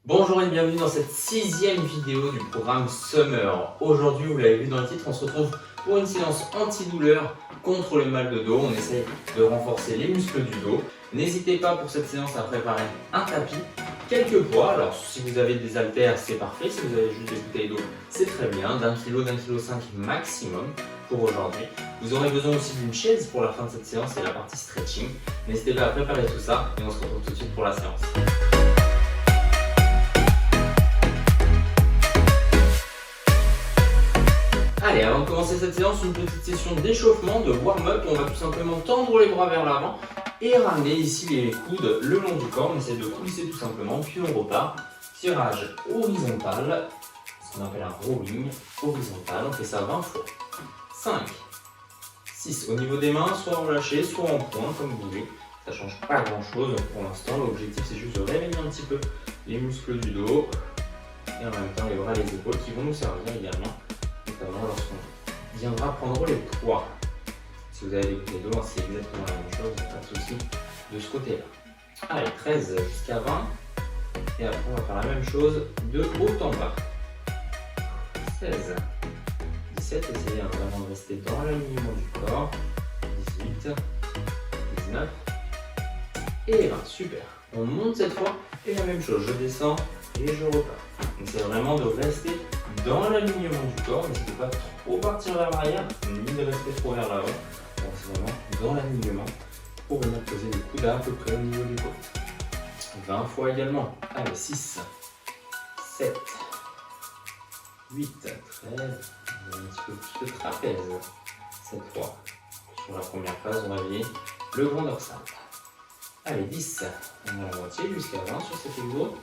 Bonjour et bienvenue dans cette 6e vidéo du programme Summer. Aujourd'hui, vous l'avez vu dans le titre, on se retrouve pour une séance antidouleur contre le mal de dos. On essaie de renforcer les muscles du dos. N'hésitez pas pour cette séance à préparer un tapis, quelques poids. Alors si vous avez des haltères, c'est parfait. Si vous avez juste des bouteilles d'eau, c'est très bien. D'un kilo, d'un kilo 5 maximum pour aujourd'hui. Vous aurez besoin aussi d'une chaise pour la fin de cette séance et la partie stretching. N'hésitez pas à préparer tout ça et on se retrouve tout de suite pour la séance. Allez, avant de commencer cette séance, une petite session d'échauffement, de warm-up. On va tout simplement tendre les bras vers l'avant et ramener ici les coudes le long du corps. On essaie de coulisser tout simplement, puis on repart. Tirage horizontal, ce qu'on appelle un rolling horizontal. On fait ça 20 fois. 5, 6. Au niveau des mains, soit relâché, soit en point, comme vous voulez. Ça ne change pas grand-chose pour l'instant. L'objectif, c'est juste de réveiller un petit peu les muscles du dos et en même temps les bras et les épaules qui vont nous servir également. Notamment lorsqu'on viendra prendre les poids. Si vous avez des bouteilles d'eau, c'est exactement la même chose, pas de souci de ce côté-là. Allez, 13 jusqu'à 20. Et après, on va faire la même chose de haut en bas. 16, 17, essayez vraiment de rester dans l'alignement du corps. 18, 19 et 20. Super. On monte cette fois et la même chose, je descends et je repars. Donc c'est vraiment de rester dans l'alignement du corps, n'hésitez pas trop partir vers l'arrière, ni de rester trop vers l'avant. Donc c'est vraiment dans l'alignement pour venir poser les coudes à peu près au niveau du dos. 20 fois également. Allez, 6, 7, 8, 13, un petit peu plus de trapèze. Cette fois, sur la première phase, on va réveiller le grand dorsal. Allez, 10, on a la moitié jusqu'à 20 sur cet exo.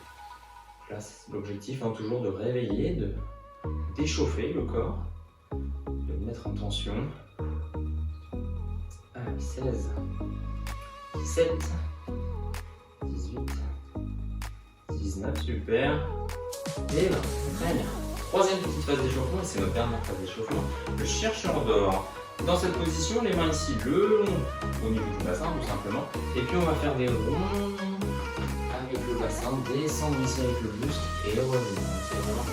Là, c'est l'objectif, toujours de réveiller, d'échauffer le corps, de le mettre en tension. Allez, 16, 17, 18, 19, super. Et 20, très bien. Troisième petite phase d'échauffement, et c'est notre dernière phase d'échauffement, le chercheur d'or. Dans cette position, les mains ici le long au niveau du bassin, tout simplement. Et puis on va faire des ronds avec le bassin, descendre ici avec le buste et revenir. C'est vraiment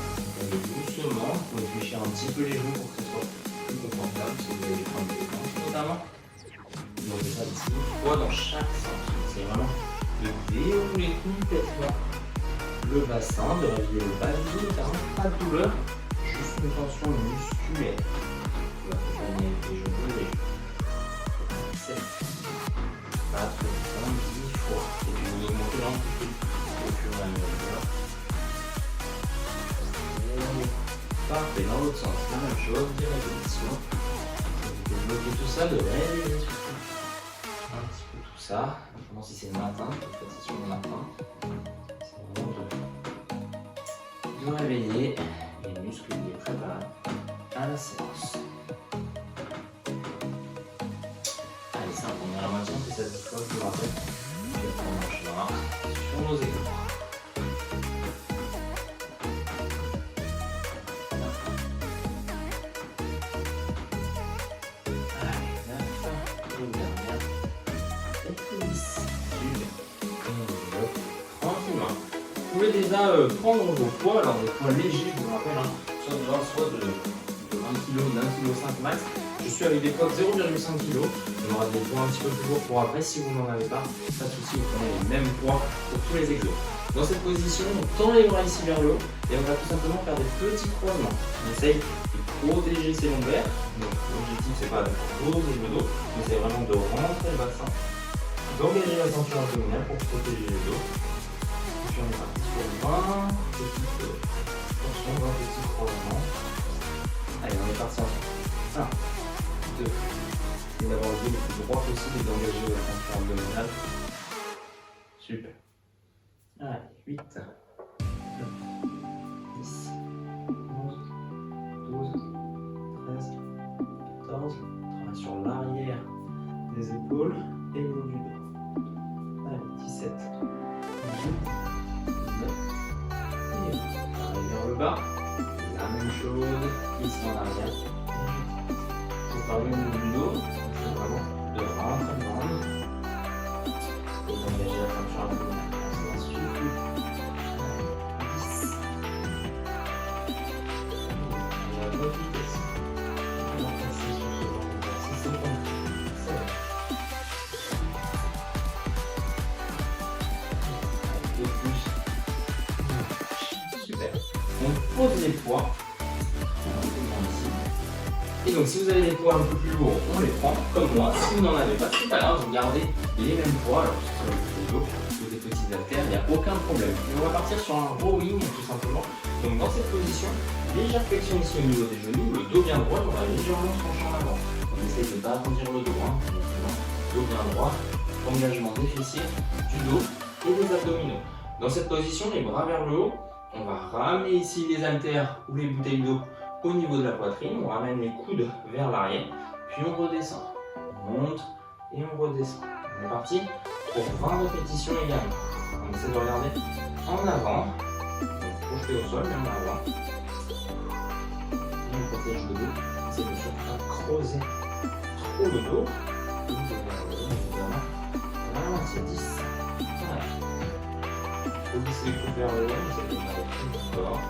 doucement, vous pouvez fléchir un petit peu les genoux pour que ce soit plus confortable si vous avez des points de détente notamment. Donc ça ici, une fois dans chaque sens. C'est vraiment de dérouler complètement le bassin, de réveiller le bas du dos, pas de douleur, juste une tension musculaire. Vous accompagner les genoux et les genoux. 7, 4, 5, 10 fois. Et puis vous augmentez l'amplitude au fur et à mesure. Parfait, dans l'autre sens, la même chose, des répétitions. Vous débloquez tout ça, de réveiller surtout un petit peu tout ça. Notamment si c'est le matin, faites ça sur le matin. C'est vraiment de réveiller les muscles et les préparer à la séance. Allez, simple, on est à la moitié, on fait cette fois, je vous rappelle. Et on marche là, sur nos épaules. Vous pouvez déjà prendre vos poids, alors des poids légers, je vous rappelle, soit de 20, soit de 1 kg, d'1,5 kg max. Je suis avec des poids de 0,5 kg. On aura des poids un petit peu plus lourds pour après. Si vous n'en avez pas, pas de souci, vous prenez les mêmes poids pour tous les exos. Dans cette position, on tend les bras ici vers le haut et on va tout simplement faire des petits croisements. On essaye de protéger ses lombaires. Donc l'objectif, c'est pas de poser le dos, mais c'est vraiment de rentrer le bassin, d'engager la ceinture abdominale pour protéger le dos. Puis on est parti sur 20 petites tensions, 20 petits croisements. Allez, on est parti ensemble. 1, 2. Et d'avoir le dos le plus droit possible et d'engager la ceinture abdominale. Super. Allez, 8, 9, 10, 11, 12, 13, 14. On travaille sur l'arrière des épaules et le haut du dos. Allez, 17, 18. Vers le bas, la même chose, ici en arrière. Vous parlez au niveau du dos, c'est vraiment de rentrer dans et d'engager la ceinture abdominale. Ça suffit. pose les poids. Et donc si vous avez des poids un peu plus lourds, on les prend comme moi. Si vous n'en avez pas, c'est pas grave, vous gardez les mêmes poids. Alors sur le dos ou des petits haltères, il n'y a aucun problème. Et on va partir sur un rowing tout simplement. Donc dans cette position, légère flexion ici au niveau des genoux, le dos bien droit, on va légèrement se pencher en avant. On essaie de ne pas arrondir le dos, hein. Dos bien droit, engagement des fessiers, du dos et des abdominaux. Dans cette position, les bras vers le haut, on va ramener ici les haltères ou les bouteilles d'eau au niveau de la poitrine, on ramène les coudes vers l'arrière, puis on redescend. On monte et on redescend. On est parti pour 20 répétitions également. On essaie de regarder en avant, projeter au sol, bien en avant. Et on protège le dos. On essaie de surtout pas creuser trop le dos. Voilà, c'est 10. Voilà. Il faut glisser les coudes vers le haut, on essaie de regarder tout le corps.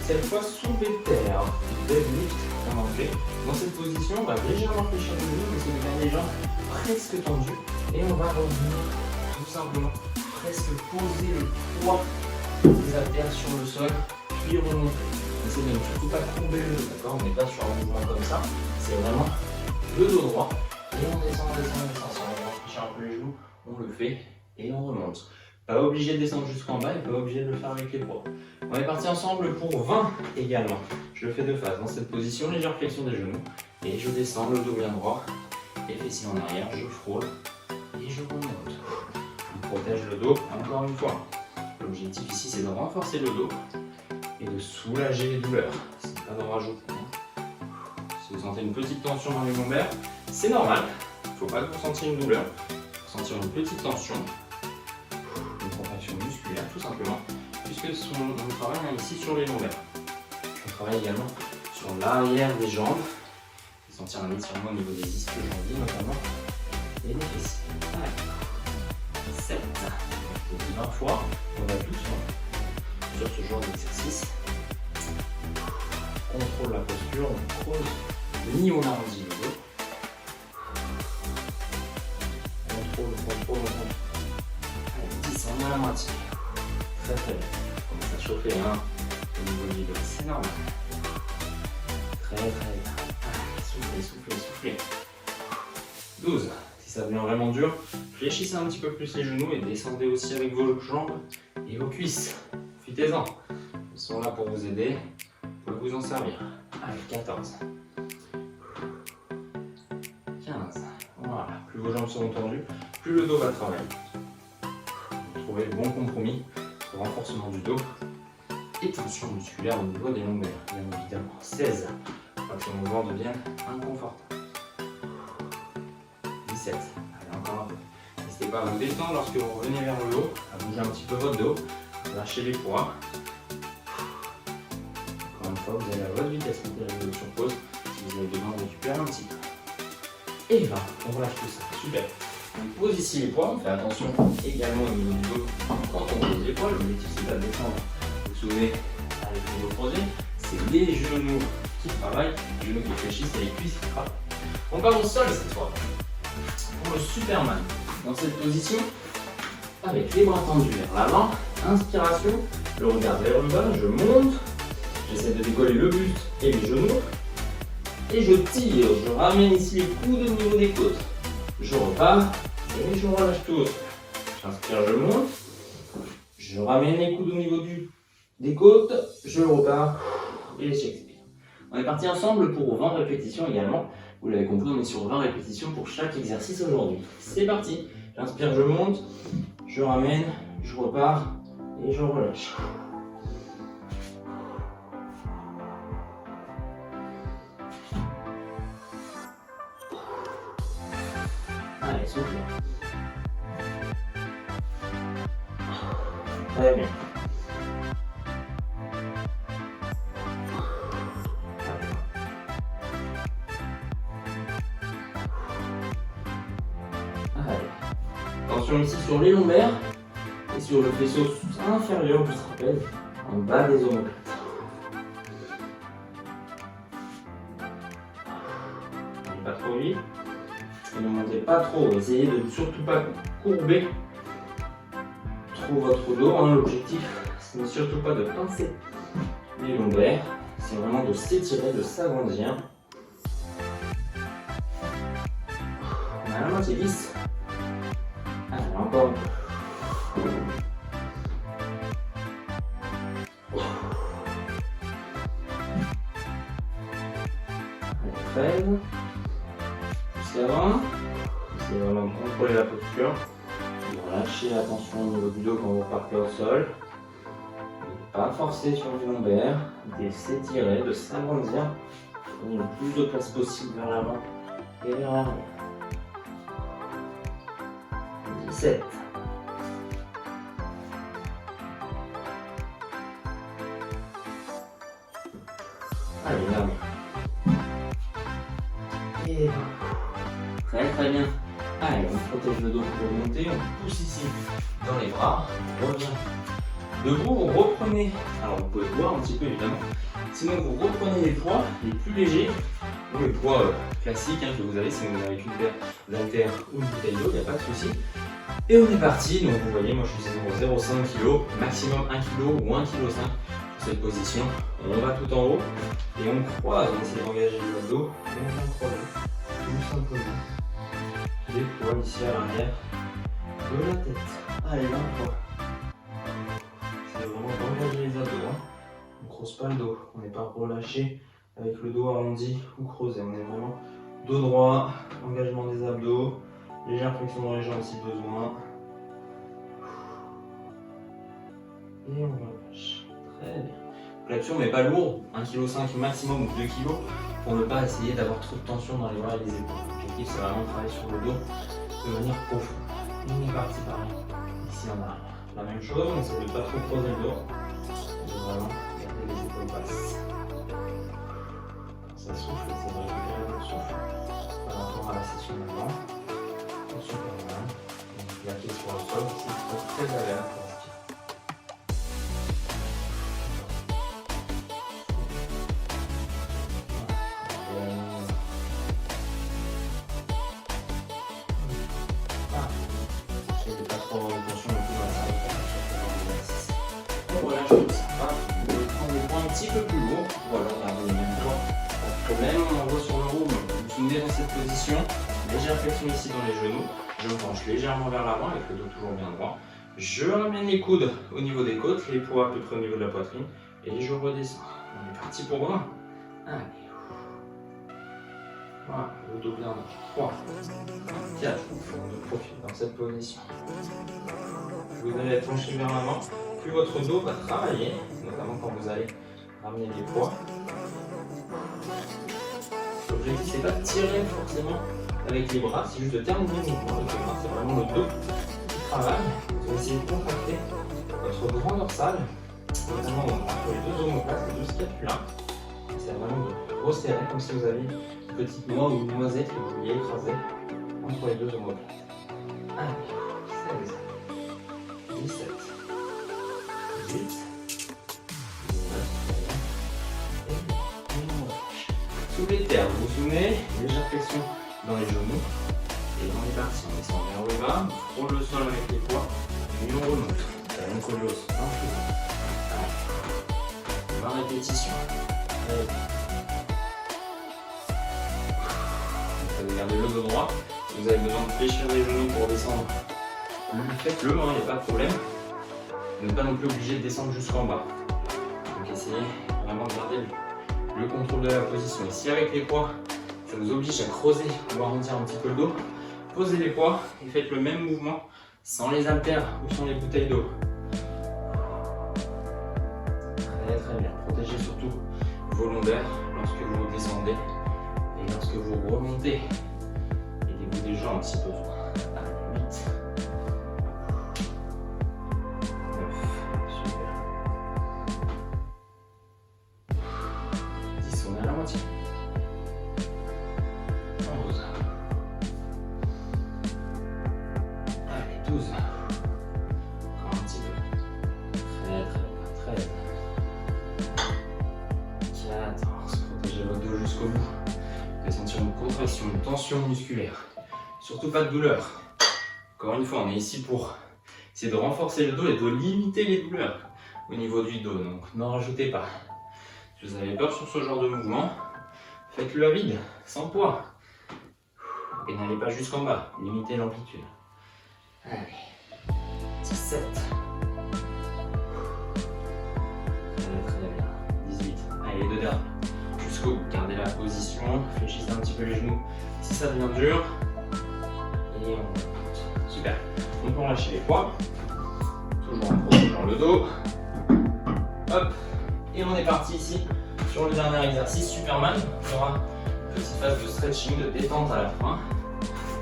Cette fois soulevé de terre, deadlift en anglais. Dans cette position, on va légèrement fléchir le genou, mais c'est de garder les jambes presque tendues. Et on va revenir tout simplement presque poser le poids des haltères sur le sol, puis remonter. Essayez de ne surtout pas courber le dos, d'accord? On n'est pas sur un mouvement comme ça, c'est vraiment le dos droit. Et on descend, on descend, on descend. Si on va fléchir un peu les genoux, on le fait et on remonte. Pas obligé de descendre jusqu'en bas et pas obligé de le faire avec les bras. On est parti ensemble pour 20 également. Je le fais de face dans cette position, légère flexion des genoux. Et je descends, le dos bien droit, les fessiers en arrière, je frôle et je remonte. On protège le dos encore une fois. L'objectif ici c'est de renforcer le dos et de soulager les douleurs. C'est pas d'en rajouter. Si vous sentez une petite tension dans les lombaires, c'est normal. Il ne faut pas que vous sentiez une douleur. Vous sentir une petite tension. Musculaire tout simplement, puisque on travaille ici sur les lombaires. On travaille également sur l'arrière des jambes, sentir un étirement au niveau des ischio-jambiers notamment, et des fessiers. 7, et 20 fois, on va doucement sur ce genre d'exercice. On contrôle la posture, on creuse le nid, on arrondit le dos. Contrôle. On a la moitié. Très bien. On commence à chauffer au niveau du dos. C'est normal. Très bien. Soufflez. 12. Si ça devient vraiment dur, fléchissez un petit peu plus les genoux et descendez aussi avec vos jambes et vos cuisses. Profitez-en. Ils sont là pour vous aider. Vous pouvez vous en servir. Allez, 14. 15. Voilà. Plus vos jambes seront tendues, plus le dos va travailler. Trouver le bon compromis pour renforcement du dos et tension musculaire au niveau des lombaires, bien évidemment. 16, pas que ce mouvement devienne inconfortable. 17, allez encore un peu. N'hésitez pas à vous détendre lorsque vous revenez vers le haut, à bouger un petit peu votre dos, lâchez les poids. Encore une fois, vous allez à votre vitesse, mettez sur pause si vous avez besoin de récupérer un petit peu. Et 20, on relâche tout ça, super. On pose ici les poids, on fait attention également au niveau du dos quand on pose les poids. L'objectif c'est pas de descendre. Vous vous souvenez, avec le dos croisé, c'est les genoux qui travaillent, les genoux qui fléchissent et les cuisses qui travaillent. On part au sol cette fois. Pour le Superman, dans cette position, avec les bras tendus vers l'avant, inspiration, le regard vers le bas, je monte, j'essaie de décoller le buste et les genoux, et je tire, je ramène ici les coudes au niveau des côtes. Je repars et je relâche tout. J'inspire, je monte. Je ramène les coudes au niveau des côtes. Je repars et j'expire. On est parti ensemble pour 20 répétitions également. Vous l'avez compris, on est sur 20 répétitions pour chaque exercice aujourd'hui. C'est parti. J'inspire, je monte. Je ramène, je repars et je relâche. Allez, souffle. Très bien. Allez. Attention ici sur les lombaires et sur le faisceau inférieur du trapèze. en bas des omoplates. Pas trop vite. Et ne montez pas trop. Essayez de ne surtout pas courber trop votre dos. Hein. L'objectif, ce n'est surtout pas de pincer les lombaires. C'est vraiment de s'étirer, de s'agrandir. On a la moitié 10. Allez, encore un peu. Allez, 13. Jusqu'à 20. C'est vraiment contrôler la posture. Relâchez la tension au niveau du dos quand vous partez au sol. Ne pas forcer sur les lombaires. De s'étirer, de s'agrandir. Donner le plus de place possible vers l'avant et vers l'arrière. 17. Allez, là. Et très très bien. Allez, on protège le dos pour remonter, on pousse ici dans les bras, on revient debout, vous reprenez, alors vous pouvez voir un petit peu évidemment, sinon vous reprenez les poids les plus légers, ou les poids classiques que vous avez si vous n'avez qu'une paire d'haltères ou une bouteille d'eau, il n'y a pas de souci. Et on est parti, donc vous voyez, moi je suis 0,5 kg, maximum 1 kg ou 1,5 kg sur cette position. On va tout en haut et on croise, on essaie d'engager le dos et on vient croiser, tout simplement. Les poids ici à l'arrière de la tête. Allez, 20 fois. C'est vraiment d'engager les abdos. Hein. On ne creuse pas le dos, on n'est pas relâché avec le dos arrondi ou creusé. On est vraiment dos droit, engagement des abdos, légère flexion dans les jambes si besoin. Et on relâche. Très bien. Flexion mais pas lourd, 1,5 kg maximum ou 2 kg pour ne pas essayer d'avoir trop de tension dans les bras et les épaules. L'objectif c'est vraiment de travailler sur le dos de manière profonde. On est parti pareil. Ici on a la même chose, on essaie de ne pas trop creuser le dos. Et de vraiment garder les épaules basses. Quand ça souffle, c'est de récupérer le souffle par rapport à la session d'avant. Attention pas mal. Donc plaquer sur le sol, c'est très agréable pour respirer. On relâche comme ça, on prend des points un petit peu plus lourds, voilà, regardez les mêmes poids, pas de problème, on envoie sur le room, vous vous souvenez dans cette position, légère flexion ici dans les genoux, je me penche légèrement vers l'avant avec le dos toujours bien droit, je ramène les coudes au niveau des côtes, les poids à peu près au niveau de la poitrine, et je redescends. On est parti pour 1, allez, voilà, le dos bien droit, 3, 4, on profite dans cette position. Vous allez être penché vers l'avant. Plus votre dos va travailler, notamment quand vous allez ramener les poids. L'objectif c'est pas de tirer forcément avec les bras, c'est juste de terminer le mouvement avec les bras. C'est vraiment le dos qui travaille. Vous allez essayer de contracter votre grand dorsal, notamment entre les deux omoplates, les deux scapulaires. C'est vraiment de resserrer comme si vous aviez une petite noix ou une noisette que vous vouliez écraser entre les deux omoplates. Allez, 16, 17. 8, 9, sous les terres, vous vous souvenez, légère flexion dans les genoux, et on est parti, on descend vers le bas, on frôle le sol avec les poids, et on remonte, on colle au sol, 20 répétitions, vous allez garder le dos droit, si vous avez besoin de fléchir les genoux pour descendre, faites-le, il n'y a pas de problème. Vous n'êtes pas non plus obligé de descendre jusqu'en bas. Donc essayez vraiment de garder le contrôle de la position. Et si avec les poids, ça vous oblige à creuser ou arrondir un petit peu le dos, posez les poids et faites le même mouvement sans les haltères ou sans les bouteilles d'eau. Très très bien. Protégez surtout vos lombaires lorsque vous descendez et lorsque vous remontez. Aidez-vous des jambes si besoin. Allez, 8. On est à la moitié. 11. Allez, 12. Encore un petit peu. Très très bien. 13. contraction, tension musculaire. Surtout pas de douleur. Encore une fois, on est ici pour essayer de renforcer le dos et de limiter les douleurs au niveau du dos. Donc n'en rajoutez pas. Si vous avez peur sur ce genre de mouvement, faites-le à vide, sans poids. Et n'allez pas jusqu'en bas, limitez l'amplitude. Allez, 17. Très bien, 18. Allez, les deux derniers. Jusqu'au bout, gardez la position, fléchissez un petit peu les genoux si ça devient dur. Et on monte. Super. On peut relâcher les poids. Toujours en protégeant le dos. Hop. Et on est parti ici sur le dernier exercice, Superman. On aura une petite phase de stretching, de détente à la fin.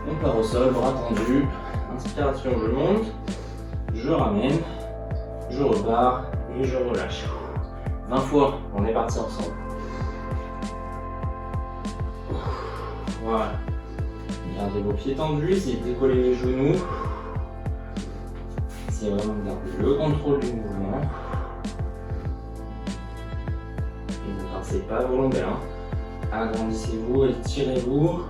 On part au sol, bras tendus. Inspiration, je monte. Je ramène. Je repars et je relâche. 20 fois, on est parti ensemble. Voilà. Gardez vos pieds tendus, essayez de décoller les genoux. Essayez vraiment de garder le contrôle du mouvement. Et ne forcez pas vos longueurs. Hein. Agrandissez-vous, étirez-vous.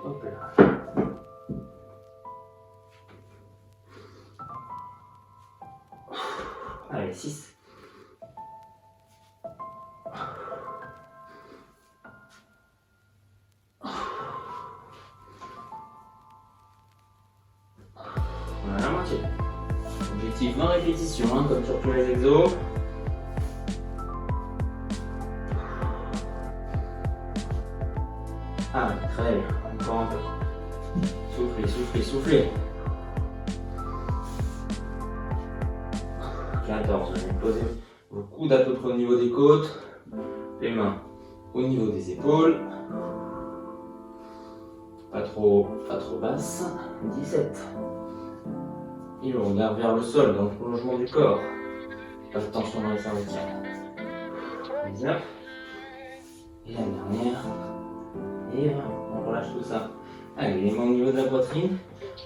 Hop là. Allez, 6. On a la moitié. Objectif 20 répétitions, hein, comme sur tous les exos. Ah, très bien. Encore un peu. Soufflez, soufflez, soufflez. 14. Posez vos coudes à peu près au niveau des côtes. Les mains au niveau des épaules. Pas trop basse. 17. Et le regard vers le sol, dans le prolongement du corps. Pas de tension dans les cervicales. 19. Et la dernière. Et on relâche tout ça. Allez, les mains au niveau de la poitrine.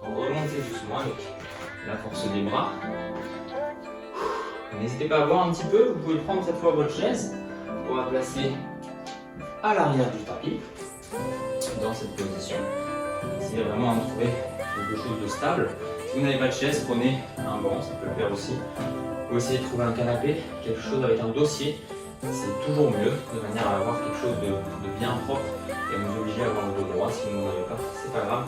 Remontez doucement avec la force des bras. N'hésitez pas à voir un petit peu. Vous pouvez prendre cette fois votre chaise pour la placer à l'arrière du tapis. Dans cette position. Essayez vraiment de trouver quelque chose de stable. Si vous n'avez pas de chaise, prenez un banc, ça peut le faire aussi. Ou essayez de trouver un canapé, quelque chose avec un dossier. C'est toujours mieux, de manière à avoir quelque chose de bien propre et à nous obliger à avoir le dos droit. Si vous n'en avez pas, c'est pas grave.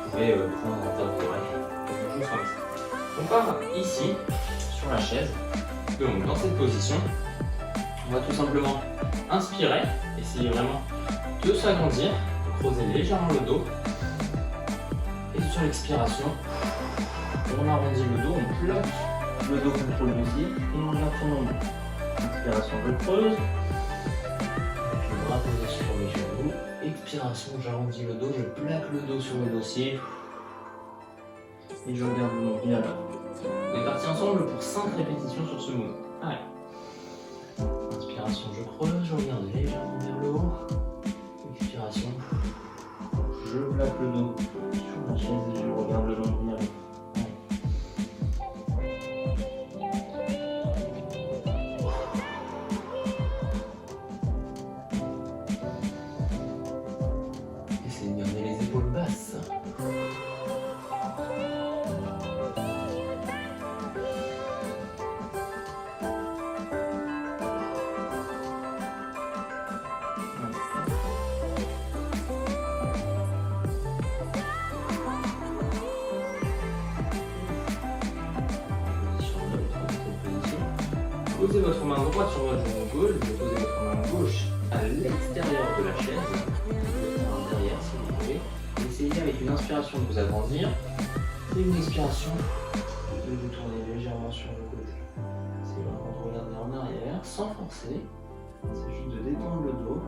Vous pouvez prendre un tabouret, quelque chose comme ça. On part ici, sur la chaise. Donc dans cette position, on va tout simplement inspirer, essayer vraiment de s'agrandir, de creuser légèrement le dos. Et sur l'expiration, on arrondit le dos, on plaque le dos contre le dossier et on regarde son ombre. Inspiration, je creuse. Je me rapose sur mes genoux. Expiration, j'arrondis le dos, je plaque le dos sur le dossier. Et je regarde le nombril à bas. On est parti ensemble pour 5 répétitions sur ce mouvement. Allez. Inspiration, je creuse, je regarde légèrement vers le haut. Expiration, je plaque le dos sur la chaise et je regarde le nombril à bas. Essayez de garder les épaules basses. Posez votre main droite sur votre genou gauche, vous posez votre main gauche à l'extérieur de la chaise, derrière si vous voulez. Essayez avec une inspiration de vous agrandir et une expiration de vous tourner légèrement sur le côté. C'est vraiment de regarder en arrière sans forcer, c'est juste de détendre le dos,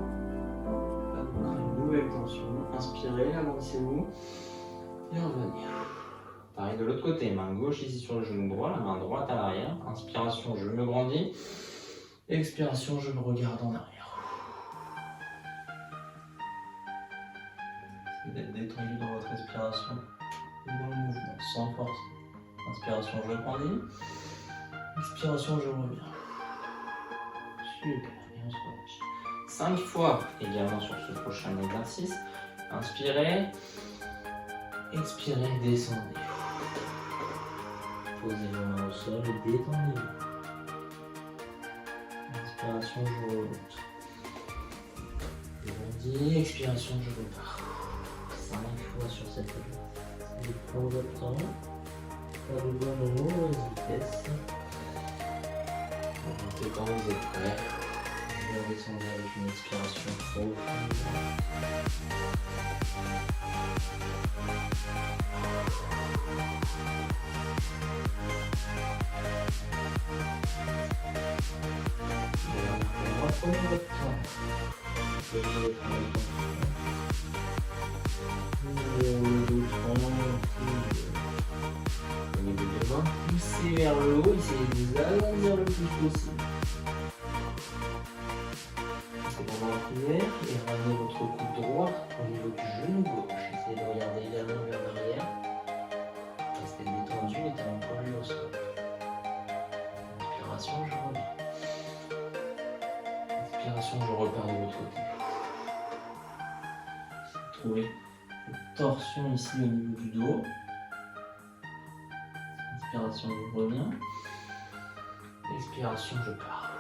là vous créez une nouvelle tension. Inspirez, agrandissez-vous et revenez. Pareil de l'autre côté, main gauche ici sur le genou droit, la main droite à l'arrière. Inspiration, je me grandis. Expiration, je me regarde en arrière. Essayez d'être détendu dans votre respiration et dans le mouvement, sans force. Inspiration, je grandis. Expiration, je reviens. Super, et on se relâche. 5 fois également sur ce prochain exercice. Inspirez. Expirez, descendez. Posez vos mains au sol et détendez-vous. Inspiration, je remonte. Grandis, expiration, je repars. 5 fois sur cette exercice. Vous prenez votre temps. Pas de bonne vitesse. Remontez quand vous êtes prêt. Vous descendez avec une expiration profonde. Prenez votre temps. Vous pouvez prendre le temps. Au niveau des mains, poussez vers le haut, essayez de vous agrandir le plus possible. C'est pendant la prière et ramenez votre coude droit au niveau du genou gauche. Essayez de regarder également vers l'arrière. Restez détendu et talons collés au sol. Inspiration, je reviens. Inspiration, je repars de l'autre côté. Trouvez une torsion ici au niveau du dos. Inspiration, je reviens. Expiration, je pars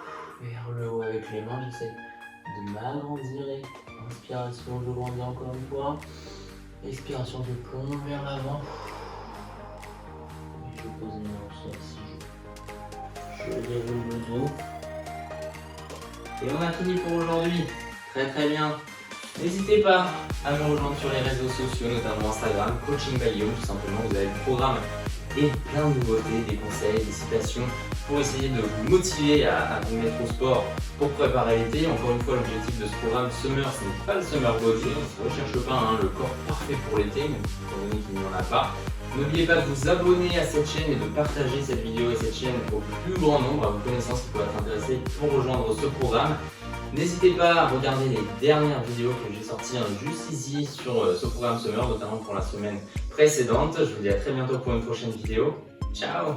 vers le haut avec les mains. J'essaie de m'agrandir. Inspiration, je grandis encore une fois. Expiration, je plonge vers l'avant. Et je pose les mains au sol si je déroule le dos. Et on a fini pour aujourd'hui. Très bien. N'hésitez pas à me rejoindre sur les réseaux sociaux, notamment Instagram, Coaching by Guillaume, tout simplement. Vous avez le programme et plein de nouveautés, des conseils, des citations pour essayer de vous motiver à vous mettre au sport pour préparer l'été. Encore une fois, l'objectif de ce programme Summer, ce n'est pas le Summer Body. On ne recherche pas le corps parfait pour l'été, même étant donné qu'il n'y en a pas. N'oubliez pas de vous abonner à cette chaîne et de partager cette vidéo et cette chaîne au plus grand nombre à vos connaissances qui pourraient être intéressées pour rejoindre ce programme. N'hésitez pas à regarder les dernières vidéos que j'ai sorties juste ici sur ce programme Summer, notamment pour la semaine précédente. Je vous dis à très bientôt pour une prochaine vidéo. Ciao!